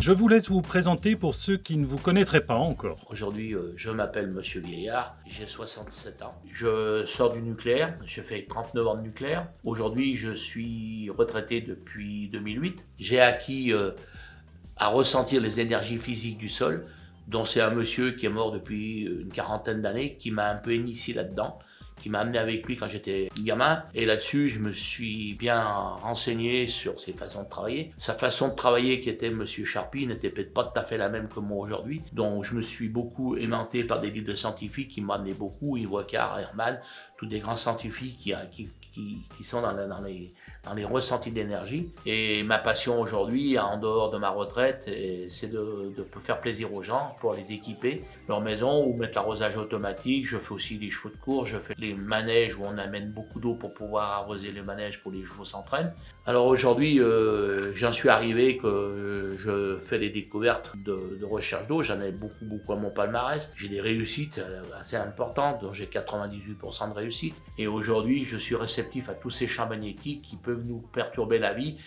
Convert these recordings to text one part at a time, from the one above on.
Je vous laisse vous présenter pour ceux qui ne vous connaîtraient pas encore. Aujourd'hui, je m'appelle Monsieur Vieillard, j'ai 67 ans. Je sors du nucléaire, j'ai fait 39 ans de nucléaire. Aujourd'hui, je suis retraité depuis 2008. J'ai acquis à ressentir les énergies physiques du sol, dont c'est un monsieur qui est mort depuis une quarantaine d'années, qui m'a un peu initié là-dedans, qui m'a amené avec lui quand j'étais gamin. Et là-dessus, je me suis bien renseigné sur ses façons de travailler. Sa façon de travailler, qui était Monsieur Charpy, n'était peut-être pas tout à fait la même que moi aujourd'hui. Donc, je me suis beaucoup aimanté par des livres de scientifiques qui m'ont amené beaucoup, Yves Carr, Hermann, tous des grands scientifiques qui sont dans les ressentis d'énergie. Et ma passion aujourd'hui, en dehors de ma retraite, c'est de faire plaisir aux gens pour les équiper, leur maison, ou mettre l'arrosage automatique. Je fais aussi des chevaux de course, je fais les manèges où on amène beaucoup d'eau pour pouvoir arroser les manèges pour les chevaux s'entraînent. Alors aujourd'hui, j'en suis arrivé que je fais des découvertes de recherche d'eau. J'en ai beaucoup à mon palmarès. J'ai des réussites assez importantes, dont j'ai 98% de réussite. Et aujourd'hui, je suis réceptif à tous ces champs magnétiques qui peuvent nous perturber la vie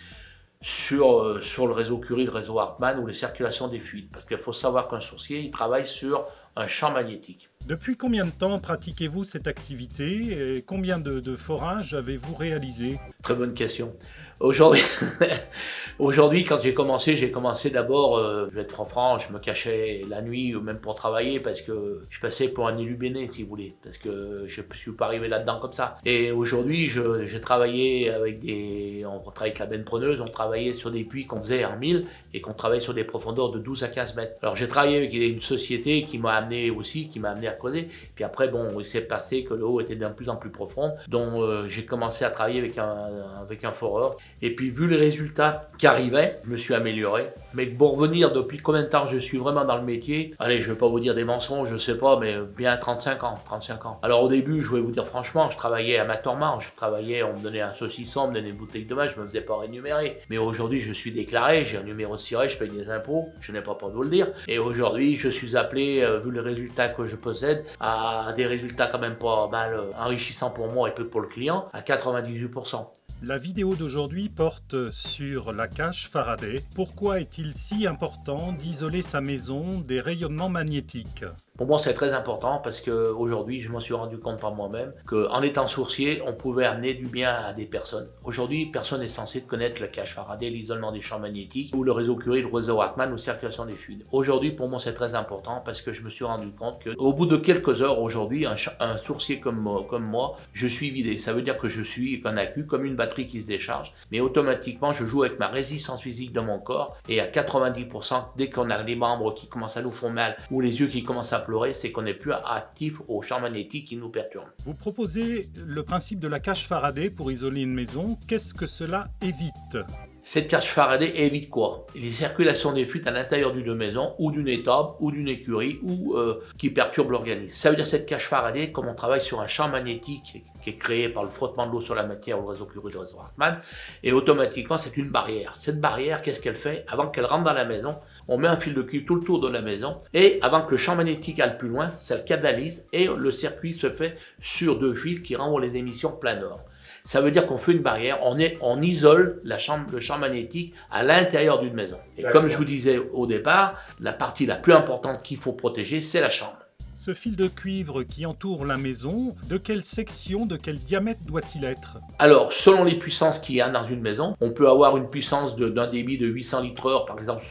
sur le réseau Curie, le réseau Hartmann ou les circulations des fluides. Parce qu'il faut savoir qu'un sourcier, il travaille sur un champ magnétique. Depuis combien de temps pratiquez-vous cette activité et combien de forages avez-vous réalisé? Très bonne question. Aujourd'hui, quand j'ai commencé d'abord, je vais être franc, je me cachais la nuit ou même pour travailler parce que je passais pour un élu béné, si vous voulez, parce que je ne suis pas arrivé là-dedans comme ça. Et aujourd'hui, j'ai travaillé on travaille avec la benne preneuse, on travaillait sur des puits qu'on faisait en 1000 et qu'on travaillait sur des profondeurs de 12 à 15 mètres. Alors j'ai travaillé avec une société qui m'a amené à creuser. Puis après, il s'est passé que l'eau était de plus en plus profonde, donc j'ai commencé à travailler avec un foreur. Et puis vu les résultats qui arrivaient, je me suis amélioré. Mais pour revenir depuis combien de temps je suis vraiment dans le métier, allez, je vais pas vous dire des mensonges, je sais pas, mais bien 35 ans. Alors au début, je vais vous dire franchement, je travaillais amateurement, on me donnait un saucisson, on me donnait une bouteille de vin, je me faisais pas rémunérer. Mais aujourd'hui, je suis déclaré, j'ai un numéro de siret, je paye des impôts, je n'ai pas peur de vous le dire. Et aujourd'hui, je suis appelé, vu les résultats que je possède, à des résultats quand même pas mal enrichissants pour moi et peu pour le client, à 98%. La vidéo d'aujourd'hui porte sur la cage Faraday. Pourquoi est-il si important d'isoler sa maison des rayonnements magnétiques? Pour moi, c'est très important parce qu'aujourd'hui, je m'en suis rendu compte par moi-même qu'en étant sourcier, on pouvait amener du bien à des personnes. Aujourd'hui, personne n'est censé connaître la cage Faraday, l'isolement des champs magnétiques, ou le réseau Curie, le réseau Hartmann, ou circulation des fluides. Aujourd'hui, pour moi, c'est très important parce que je me suis rendu compte qu'au bout de quelques heures, aujourd'hui, un sourcier comme moi, je suis vidé. Ça veut dire que je suis qu'un accu, comme une batterie qui se décharge, mais automatiquement, je joue avec ma résistance physique de mon corps, et à 90%, dès qu'on a les membres qui commencent à nous faire mal, ou les yeux qui commencent à pleurer, c'est qu'on n'est plus actif au champ magnétique qui nous perturbe. Vous proposez le principe de la cage Faraday pour isoler une maison. Qu'est-ce que cela évite? Cette cage Faraday évite quoi? Les circulations des fuites à l'intérieur d'une maison, ou d'une étable, ou d'une écurie, ou qui perturbent l'organisme. Ça veut dire cette cage Faraday, comme on travaille sur un champ magnétique qui est créé par le frottement de l'eau sur la matière, ou le réseau Curie, le réseau Hartmann, et automatiquement c'est une barrière. Cette barrière, qu'est-ce qu'elle fait? Avant qu'elle rentre dans la maison, on met un fil de cuivre tout le tour de la maison, et avant que le champ magnétique aille plus loin, ça le canalise, et le circuit se fait sur 2 fils qui renvoient les émissions plein nord. Ça veut dire qu'on fait une barrière, on isole le champ magnétique à l'intérieur d'une maison. Et comme je vous disais au départ, la partie la plus importante qu'il faut protéger, c'est la chambre. Ce fil de cuivre qui entoure la maison, de quelle section, de quel diamètre doit-il être? Alors, selon les puissances qu'il y a dans une maison, on peut avoir une puissance d'un débit de 800 litres heure, par exemple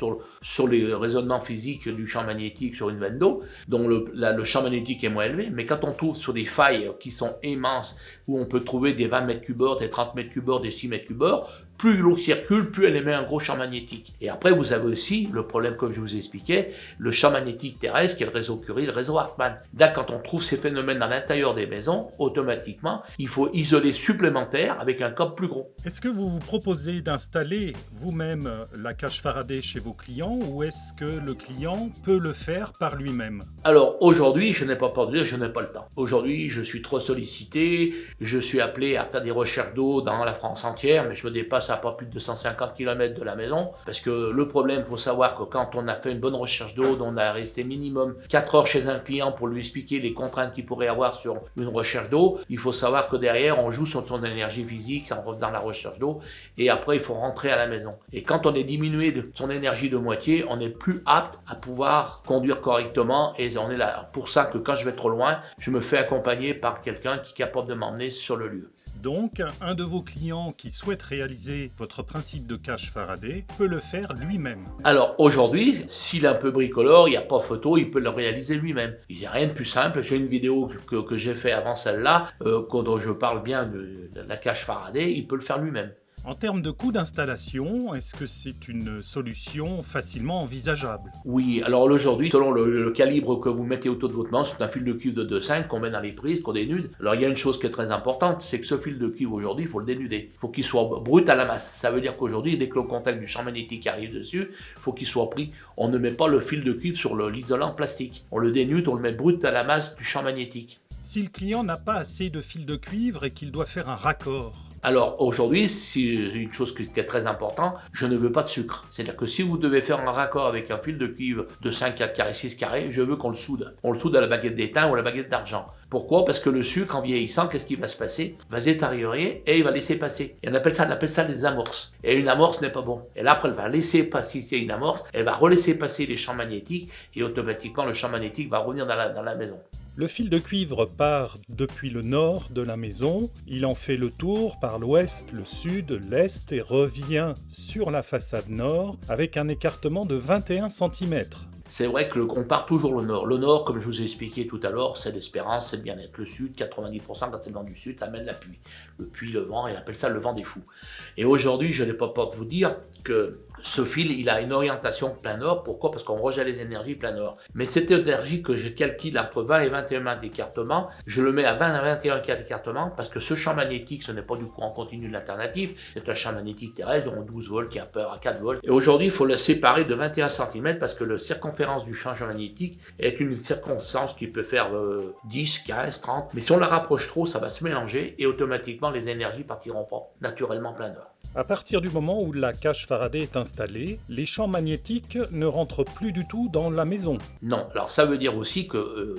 sur les raisonnements physiques du champ magnétique sur une veine d'eau, dont le champ magnétique est moins élevé, mais quand on trouve sur des failles qui sont immenses, où on peut trouver des 20 mètres cubes heure, des 30 mètres cubes heure, des 6 mètres cubes heure, plus l'eau circule, plus elle émet un gros champ magnétique. Et après, vous avez aussi le problème, comme je vous expliquais, le champ magnétique terrestre, qui est le réseau Curie, le réseau Hartmann. Là, quand on trouve ces phénomènes dans l'intérieur des maisons, automatiquement, il faut isoler supplémentaire avec un câble plus gros. Est-ce que vous vous proposez d'installer vous-même la cage Faraday chez vos clients, ou est-ce que le client peut le faire par lui-même? Alors, aujourd'hui, je n'ai pas peur de dire, je n'ai pas le temps. Aujourd'hui, je suis trop sollicité, je suis appelé à faire des recherches d'eau dans la France entière, mais je me dépasse à pas plus de 250 km de la maison, parce que le problème, il faut savoir que quand on a fait une bonne recherche d'eau, on a resté minimum 4 heures chez un client pour lui expliquer les contraintes qu'il pourrait avoir sur une recherche d'eau, il faut savoir que derrière, on joue sur son énergie physique en faisant la recherche d'eau, et après, il faut rentrer à la maison. Et quand on est diminué de son énergie de moitié, on n'est plus apte à pouvoir conduire correctement, et on est là. Pour ça que quand je vais trop loin, je me fais accompagner par quelqu'un qui est capable de m'emmener sur le lieu. Donc, un de vos clients qui souhaite réaliser votre principe de cache Faraday peut le faire lui-même. Alors aujourd'hui, s'il est un peu bricoleur, il n'y a pas photo, il peut le réaliser lui-même. Il n'y a rien de plus simple. J'ai une vidéo que j'ai fait avant celle-là, dont je parle bien de la cache Faraday, il peut le faire lui-même. En termes de coût d'installation, est-ce que c'est une solution facilement envisageable? Oui, alors aujourd'hui, selon le calibre que vous mettez autour de votre main, c'est un fil de cuivre de 2,5 qu'on met dans les prises, qu'on dénude. Alors il y a une chose qui est très importante, c'est que ce fil de cuivre aujourd'hui, il faut le dénuder. Il faut qu'il soit brut à la masse. Ça veut dire qu'aujourd'hui, dès que le contact du champ magnétique arrive dessus, il faut qu'il soit pris. On ne met pas le fil de cuivre sur l'isolant plastique. On le dénude, on le met brut à la masse du champ magnétique. Si le client n'a pas assez de fil de cuivre et qu'il doit faire un raccord, alors aujourd'hui, c'est une chose qui est très importante, je ne veux pas de sucre. C'est-à-dire que si vous devez faire un raccord avec un fil de cuivre de 5, 4 carrés, 6 carrés, je veux qu'on le soude. On le soude à la baguette d'étain ou à la baguette d'argent. Pourquoi? Parce que le sucre, en vieillissant, qu'est-ce qui va se passer? Il va se détériorer et il va laisser passer. Et on appelle ça des amorces. Et une amorce n'est pas bon. Et là, après, elle va laisser passer une amorce, elle va relaisser passer les champs magnétiques et automatiquement, le champ magnétique va revenir dans la maison. le fil de cuivre part depuis le nord de la maison, il en fait le tour par l'ouest, le sud, l'est et revient sur la façade nord avec un écartement de 21 cm. C'est vrai qu'on part toujours le nord. Le nord, comme je vous ai expliqué tout à l'heure, c'est l'espérance, c'est le bien-être. Le sud, 90%, quand c'est le vent du sud, ça mène la pluie. Le puits, le vent, il appelle ça le vent des fous. Et aujourd'hui, je n'ai pas peur de vous dire que ce fil, il a une orientation plein nord. Pourquoi? Parce qu'on rejette les énergies plein nord. Mais cette énergie que je calcule entre 20 et 21 mètres d'écartement, je le mets à 20 à 21 d'écartement parce que ce champ magnétique, ce n'est pas du courant continu de l'alternative, c'est un champ magnétique terrestre dont 12 volts qui a peur à 4 volts. Et aujourd'hui, il faut le séparer de 21 cm parce que la circonférence du champ magnétique est une circonstance qui peut faire 10, 15, 30. Mais si on la rapproche trop, ça va se mélanger et automatiquement les énergies partiront pas naturellement plein nord. À partir du moment où la cage Faraday est installée, les champs magnétiques ne rentrent plus du tout dans la maison. Non, alors ça veut dire aussi que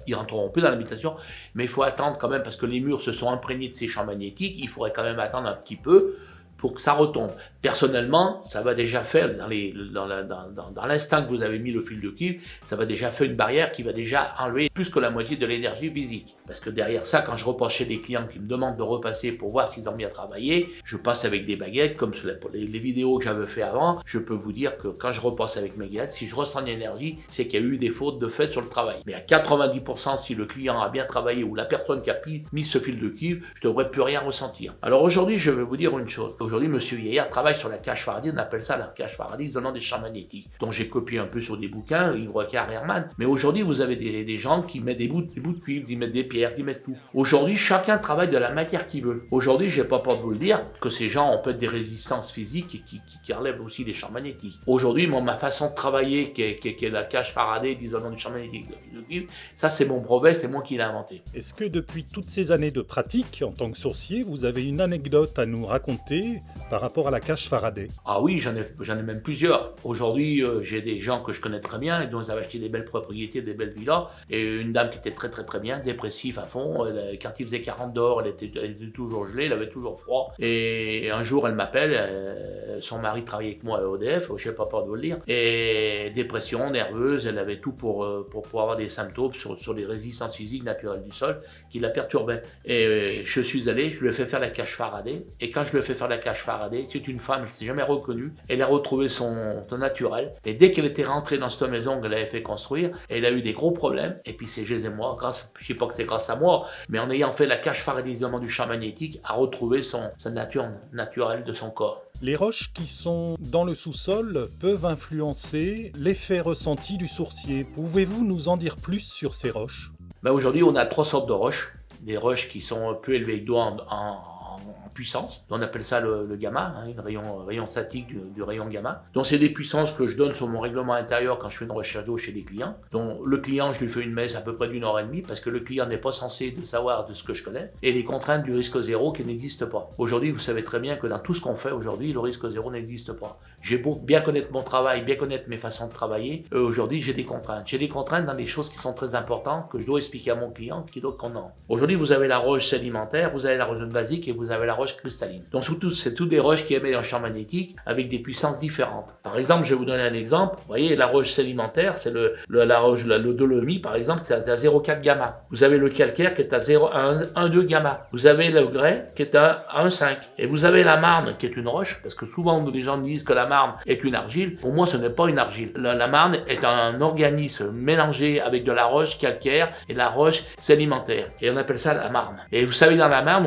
ils rentreront plus dans l'habitation, mais il faut attendre quand même parce que les murs se sont imprégnés de ces champs magnétiques, il faudrait quand même attendre un petit peu pour que ça retombe. Personnellement, ça va déjà faire, dans l'instant que vous avez mis le fil de cuivre, ça va déjà faire une barrière qui va déjà enlever plus que la moitié de l'énergie physique. Parce que derrière ça, quand je repasse chez des clients qui me demandent de repasser pour voir s'ils ont bien travaillé, je passe avec des baguettes, comme sur les vidéos que j'avais fait avant, je peux vous dire que quand je repasse avec mes baguettes, si je ressens l'énergie, c'est qu'il y a eu des fautes de fait sur le travail. Mais à 90%, si le client a bien travaillé ou la personne qui a mis ce fil de cuivre, je ne devrais plus rien ressentir. Alors aujourd'hui, je vais vous dire une chose. Aujourd'hui, M. Vieillard travaille sur la cage Faraday, on appelle ça la cage Faraday, donnant des champs magnétiques, dont j'ai copié un peu sur des bouquins, Yves Rocard, Herman. Mais aujourd'hui, vous avez des gens qui mettent des bouts de cuivre, qui mettent des pierres, qui mettent tout. Aujourd'hui, chacun travaille de la matière qu'il veut. Aujourd'hui, je n'ai pas peur de vous le dire, que ces gens ont peut-être des résistances physiques qui relèvent aussi des champs magnétiques. Aujourd'hui, ma façon de travailler, qui est la cage Faraday, d'isolement du champ magnétique, de cuivre, ça c'est mon brevet, c'est moi qui l'ai inventé. Est-ce que depuis toutes ces années de pratique en tant que sourcier, vous avez une anecdote à nous raconter par rapport à la cage Faraday? Ah oui, j'en ai même plusieurs. Aujourd'hui, j'ai des gens que je connais très bien et dont ils avaient acheté des belles propriétés, des belles villas. Et une dame qui était très très très bien, dépressive à fond. Quand il faisait 40 dehors, elle était toujours gelée, elle avait toujours froid. Et un jour, elle m'appelle, son mari travaillait avec moi à EDF, je n'ai pas peur de vous le dire. Et dépression, nerveuse, elle avait tout pour avoir des symptômes sur les résistances physiques naturelles du sol qui la perturbaient. Et je suis allé, je lui ai fait faire la cage Faraday. Et quand je lui ai fait faire la cage Faraday, c'est une femme qui ne s'est jamais reconnue. Elle a retrouvé son naturel. Et dès qu'elle était rentrée dans cette maison qu'elle avait fait construire, elle a eu des gros problèmes. Et puis c'est Gilles et moi, je ne sais pas que c'est grâce à moi, mais en ayant fait la cage Faraday d'isolement du champ magnétique, a retrouvé sa nature naturelle de son corps. Les roches qui sont dans le sous-sol peuvent influencer l'effet ressenti du sourcier. Pouvez-vous nous en dire plus sur ces roches? Aujourd'hui, on a 3 sortes de roches. Des roches qui sont plus élevées que doigts en en puissance. On appelle ça le gamma, hein, une rayon statique du rayon gamma. Donc c'est des puissances que je donne sur mon règlement intérieur quand je fais une recherche d'eau chez des clients. Donc le client, je lui fais une messe à peu près d'1h30 parce que le client n'est pas censé de savoir de ce que je connais et les contraintes du risque zéro qui n'existent pas. Aujourd'hui, vous savez très bien que dans tout ce qu'on fait aujourd'hui, le risque zéro n'existe pas. J'ai beau bien connaître mon travail, bien connaître mes façons de travailler, aujourd'hui j'ai des contraintes. J'ai des contraintes dans des choses qui sont très importantes que je dois expliquer à mon client, qui doit qu'on a. Aujourd'hui, vous avez la roche sédimentaire, vous avez la roche basique et vous avez la roche cristalline. Donc surtout, c'est toutes des roches qui émettent un champ magnétique avec des puissances différentes. Par exemple, je vais vous donner un exemple. Vous voyez, la roche sédimentaire, c'est la roche, le dolomie par exemple, c'est à 0,4 gamma. Vous avez le calcaire qui est à 1,2 gamma. Vous avez le grès qui est à 1,5. Et vous avez la marne qui est une roche, parce que souvent les gens disent que la marne est une argile. Pour moi, ce n'est pas une argile. La marne est un organisme mélangé avec de la roche calcaire et de la roche sédimentaire. Et on appelle ça la marne. Et vous savez, dans la marne,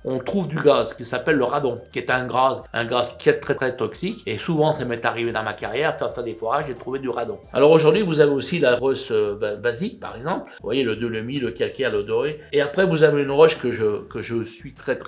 on trouve du gaz qui s'appelle le radon, qui est un gaz qui est très très toxique. Et souvent, ça m'est arrivé dans ma carrière, faire des forages, j'ai trouvé du radon. Alors aujourd'hui, vous avez aussi la roche basique, par exemple. Vous voyez, le dolomie, le calcaire, le doré. Et après, vous avez une roche que je suis très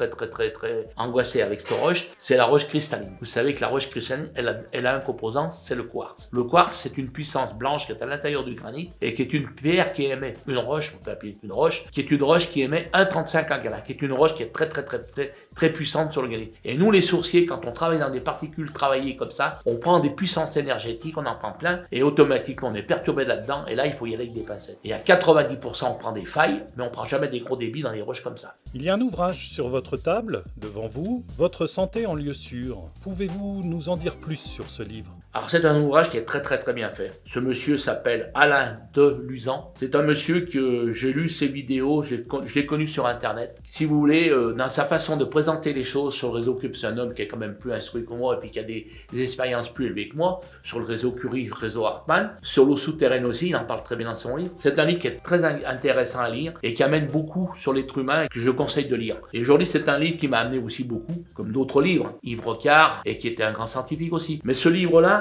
angoissé avec cette roche, c'est la roche cristalline. Vous savez que la roche cristalline, elle a un composant, c'est le quartz. Le quartz, c'est une puissance blanche qui est à l'intérieur du granit et qui est une pierre qui émet une roche, on peut appeler une roche, qui est une roche qui émet 1,35 gamma, qui est une roche qui est très puissante sur le granit. Et nous, les sourciers, quand on travaille dans des particules travaillées comme ça, on prend des puissances énergétiques, on en prend plein, et automatiquement, on est perturbé là-dedans, et là, il faut y aller avec des pincettes. Et à 90%, on prend des failles, mais on prend jamais des gros débits dans les roches comme ça. Il y a un ouvrage sur votre table, devant vous, Votre santé en lieu sûr. Pouvez-vous nous en dire plus sur ce livre ? Alors c'est un ouvrage qui est très bien fait. Ce monsieur s'appelle Alain Deluzan. C'est un monsieur que j'ai lu ses vidéos, je l'ai connu sur internet. Si vous voulez, dans sa façon de présenter les choses sur le réseau Cube, c'est un homme qui est quand même plus instruit que moi et puis qui a des expériences plus élevées que moi, sur le réseau Curie, le réseau Hartmann, sur l'eau souterraine aussi, il en parle très bien dans son livre. C'est un livre qui est très intéressant à lire et qui amène beaucoup sur l'être humain et que je conseille de lire. Et aujourd'hui, c'est un livre qui m'a amené aussi beaucoup, comme d'autres livres, Yves Rocard, et qui était un grand scientifique aussi. Mais ce livre-là,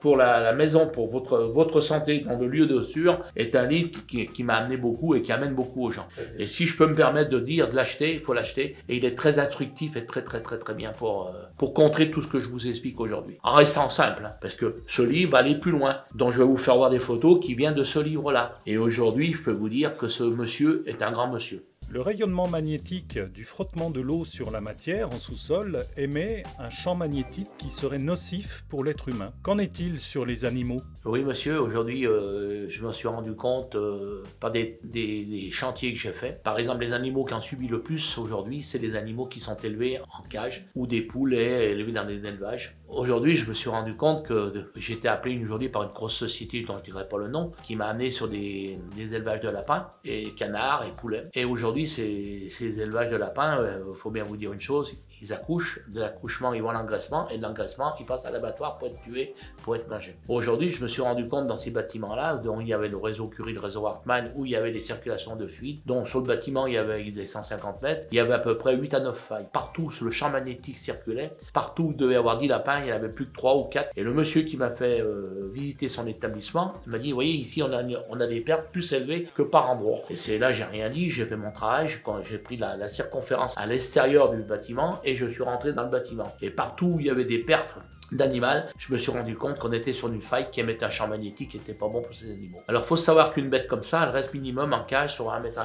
pour la maison, pour votre santé dans le lieu de sûr, est un livre qui m'a amené beaucoup et qui amène beaucoup aux gens. Et si je peux me permettre de dire de l'acheter, il faut l'acheter. Et il est très instructif et très bien pour contrer tout ce que je vous explique aujourd'hui. En restant simple, hein, parce que ce livre va aller plus loin. Donc je vais vous faire voir des photos qui viennent de ce livre-là. Et aujourd'hui, je peux vous dire que ce monsieur est un grand monsieur. Le rayonnement magnétique du frottement de l'eau sur la matière en sous-sol émet un champ magnétique qui serait nocif pour l'être humain. Qu'en est-il sur les animaux ? Oui, monsieur, aujourd'hui, je me suis rendu compte par des chantiers que j'ai faits. Par exemple, les animaux qui en subissent le plus aujourd'hui, c'est les animaux qui sont élevés en cage ou des poulets élevés dans des élevages. Aujourd'hui, je me suis rendu compte que j'étais appelé aujourd'hui par une grosse société dont je ne dirai pas le nom, qui m'a amené sur des élevages de lapins et canards et poulets. Et aujourd'hui, ces élevages de lapins, faut bien vous dire une chose, ils accouchent, de l'accouchement ils vont à l'engraissement, et de l'engraissement ils passent à l'abattoir pour être tués, pour être mangés. Aujourd'hui, je me suis rendu compte dans ces bâtiments-là, dont il y avait le réseau Curie, le réseau Hartmann, où il y avait des circulations de fuite, dont sur le bâtiment il faisait 150 mètres, il y avait à peu près 8 à 9 failles. Partout, le champ magnétique circulait, partout il devait y avoir 10 lapins, il n'y en avait plus que 3 ou 4. Et le monsieur qui m'a fait visiter son établissement, il m'a dit, vous voyez, ici on a des pertes plus élevées que par endroit. Et c'est là, j'ai rien dit, j'ai fait mon travail, j'ai pris la circonférence à l'extérieur du bâtiment, et je suis rentré dans le bâtiment. Et partout où il y avait des pertes d'animal, je me suis rendu compte qu'on était sur une faille qui émettait un champ magnétique qui n'était pas bon pour ces animaux. Alors il faut savoir qu'une bête comme ça, elle reste minimum en cage sur 1 mètre,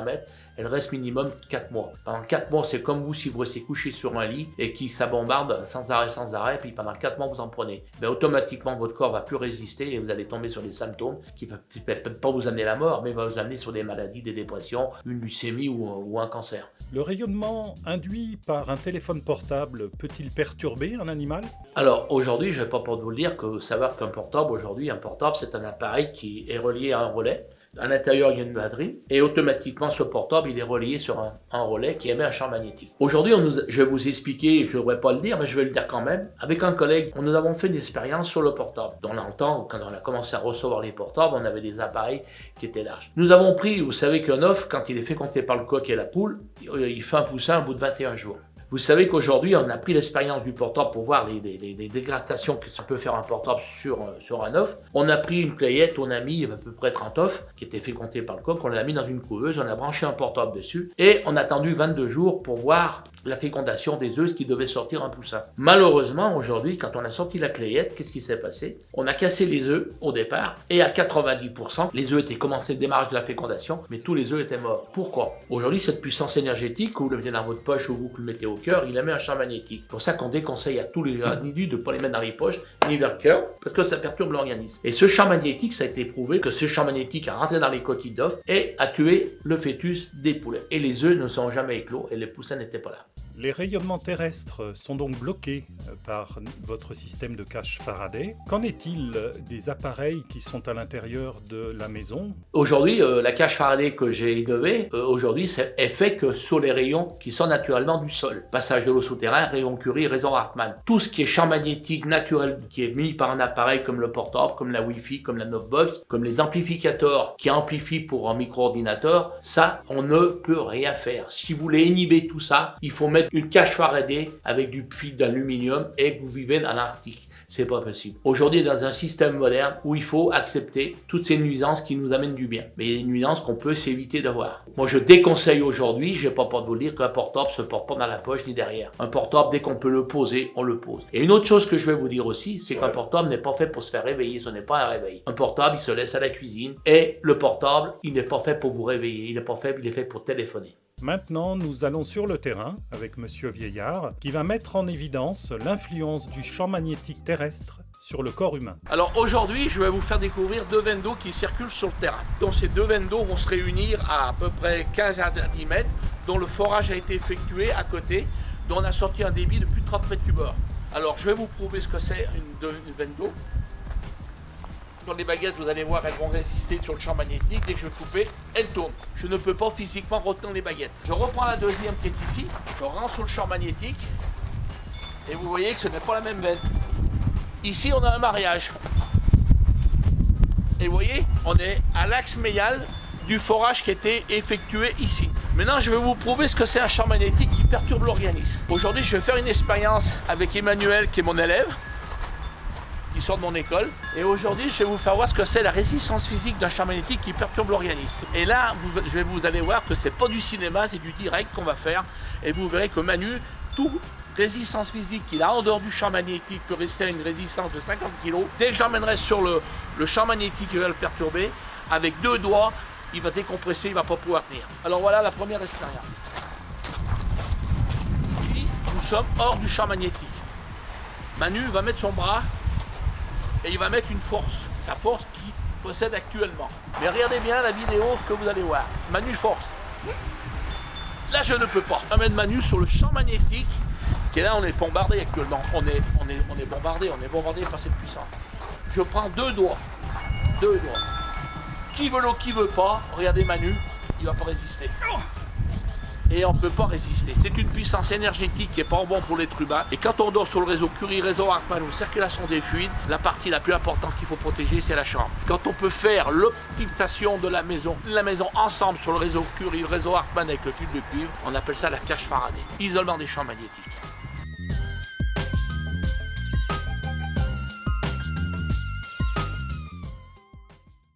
elle reste minimum 4 mois. Pendant 4 mois, c'est comme vous si vous restez couché sur un lit et que ça bombarde sans arrêt, puis pendant 4 mois vous en prenez. Ben, automatiquement votre corps va plus résister et vous allez tomber sur des symptômes qui ne peuvent peut-être pas vous amener la mort, mais va vous amener sur des maladies, des dépressions, une leucémie ou un cancer. Le rayonnement induit par un téléphone portable peut-il perturber un animal ? Alors aujourd'hui, je ne vais pas pour vous le dire que savoir qu'un portable, aujourd'hui, un portable, c'est un appareil qui est relié à un relais. À l'intérieur, il y a une batterie et automatiquement, ce portable, il est relié sur un relais qui émet un champ magnétique. Aujourd'hui, je vais vous expliquer, je ne devrais pas le dire, mais je vais le dire quand même. Avec un collègue, nous avons fait une expérience sur le portable. Dans le temps, quand on a commencé à recevoir les portables, on avait des appareils qui étaient larges. Nous avons pris, vous savez qu'un œuf, quand il est fécondé par le coq et la poule, il fait un poussin au bout de 21 jours. Vous savez qu'aujourd'hui, on a pris l'expérience du portable pour voir les dégradations que ça peut faire un portable sur un œuf. On a pris une playette, on a mis à peu près 30 œufs qui étaient fécondés par le coq, on l'a mis dans une couveuse, on a branché un portable dessus et on a attendu 22 jours pour voir la fécondation des œufs qui devaient sortir un poussin. Malheureusement, aujourd'hui, quand on a sorti la clayette, qu'est-ce qui s'est passé? On a cassé les œufs au départ et à 90%, les œufs étaient commencé le démarrage de la fécondation, mais tous les œufs étaient morts. Pourquoi? Aujourd'hui, cette puissance énergétique, que vous le mettez dans votre poche ou vous le mettez au cœur, il émet un champ magnétique. C'est pour ça qu'on déconseille à tous les individus de ne pas les mettre dans les poches ni vers le cœur, parce que ça perturbe l'organisme. Et ce champ magnétique, ça a été prouvé que ce champ magnétique a rentré dans les coquilles d'œufs et a tué le fœtus des poulets. Et les œufs ne sont jamais éclos et les poussins n'étaient pas là. Les rayonnements terrestres sont donc bloqués par votre système de cage Faraday. Qu'en est-il des appareils qui sont à l'intérieur de la maison? Aujourd'hui, la cage Faraday que j'ai innové, aujourd'hui, est fait que sur les rayons qui sont naturellement du sol. Passage de l'eau souterrain, rayon Curie, rayon Hartmann. Tout ce qui est champ magnétique naturel qui est mis par un appareil comme le portable, comme la Wi-Fi, comme la Novebox, comme les amplificateurs qui amplifient pour un micro-ordinateur, ça, on ne peut rien faire. Si vous voulez inhiber tout ça, il faut mettre une cage Faraday avec du fil d'aluminium et que vous vivez dans l'Arctique. C'est pas possible. Aujourd'hui, dans un système moderne où il faut accepter toutes ces nuisances qui nous amènent du bien. Mais il y a des nuisances qu'on peut s'éviter d'avoir. Moi, je déconseille aujourd'hui, je n'ai pas peur de vous le dire, qu'un portable se porte pas dans la poche ni derrière. Un portable, dès qu'on peut le poser, on le pose. Et une autre chose que je vais vous dire aussi, c'est qu'un portable n'est pas fait pour se faire réveiller, ce n'est pas un réveil. Un portable, il se laisse à la cuisine. Et le portable, il n'est pas fait pour vous réveiller. Il n'est pas fait, il est fait pour téléphoner. Maintenant, nous allons sur le terrain avec Monsieur Vieillard, qui va mettre en évidence l'influence du champ magnétique terrestre sur le corps humain. Alors aujourd'hui, je vais vous faire découvrir deux veines d'eau qui circulent sur le terrain. Donc ces deux veines d'eau vont se réunir à peu près 15 à 10 mètres, dont le forage a été effectué à côté, dont on a sorti un débit de plus de 30 mètres cubes. Alors je vais vous prouver ce que c'est une veine d'eau. Sur les baguettes, vous allez voir, elles vont résister sur le champ magnétique. Dès que je vais couper, elles tournent. Je ne peux pas physiquement retenir les baguettes. Je reprends la deuxième qui est ici, je rentre sur le champ magnétique, et vous voyez que ce n'est pas la même veine. Ici, on a un mariage. Et vous voyez, on est à l'axe médial du forage qui a été effectué ici. Maintenant, je vais vous prouver ce que c'est un champ magnétique qui perturbe l'organisme. Aujourd'hui, je vais faire une expérience avec Emmanuel, qui est mon élève, qui sort de mon école. Et aujourd'hui, je vais vous faire voir ce que c'est la résistance physique d'un champ magnétique qui perturbe l'organisme. Et là, vous allez voir que c'est pas du cinéma, c'est du direct qu'on va faire. Et vous verrez que Manu, toute résistance physique qu'il a en dehors du champ magnétique peut rester à une résistance de 50 kg. Dès que j'emmènerai sur le champ magnétique qui va le perturber, avec deux doigts, il va décompresser, il ne va pas pouvoir tenir. Alors voilà la première expérience. Ici, nous sommes hors du champ magnétique. Manu va mettre son bras et il va mettre une force, sa force qu'il possède actuellement. Mais regardez bien la vidéo que vous allez voir. Manu force. Là, je ne peux pas. Je mets Manu sur le champ magnétique, qui est là, on est bombardé actuellement. On est bombardé par cette puissance. Je prends deux doigts. Qui veut l'eau, qui veut pas, regardez Manu, il va pas résister. Et on ne peut pas résister. C'est une puissance énergétique qui n'est pas bon pour l'être humain. Et quand on dort sur le réseau Curie, réseau Hartmann ou circulation des fluides, la partie la plus importante qu'il faut protéger, c'est la chambre. Quand on peut faire l'optimisation de la maison ensemble sur le réseau Curie, le réseau Hartmann avec le fil de cuivre, on appelle ça la cage Faraday. Isolement des champs magnétiques.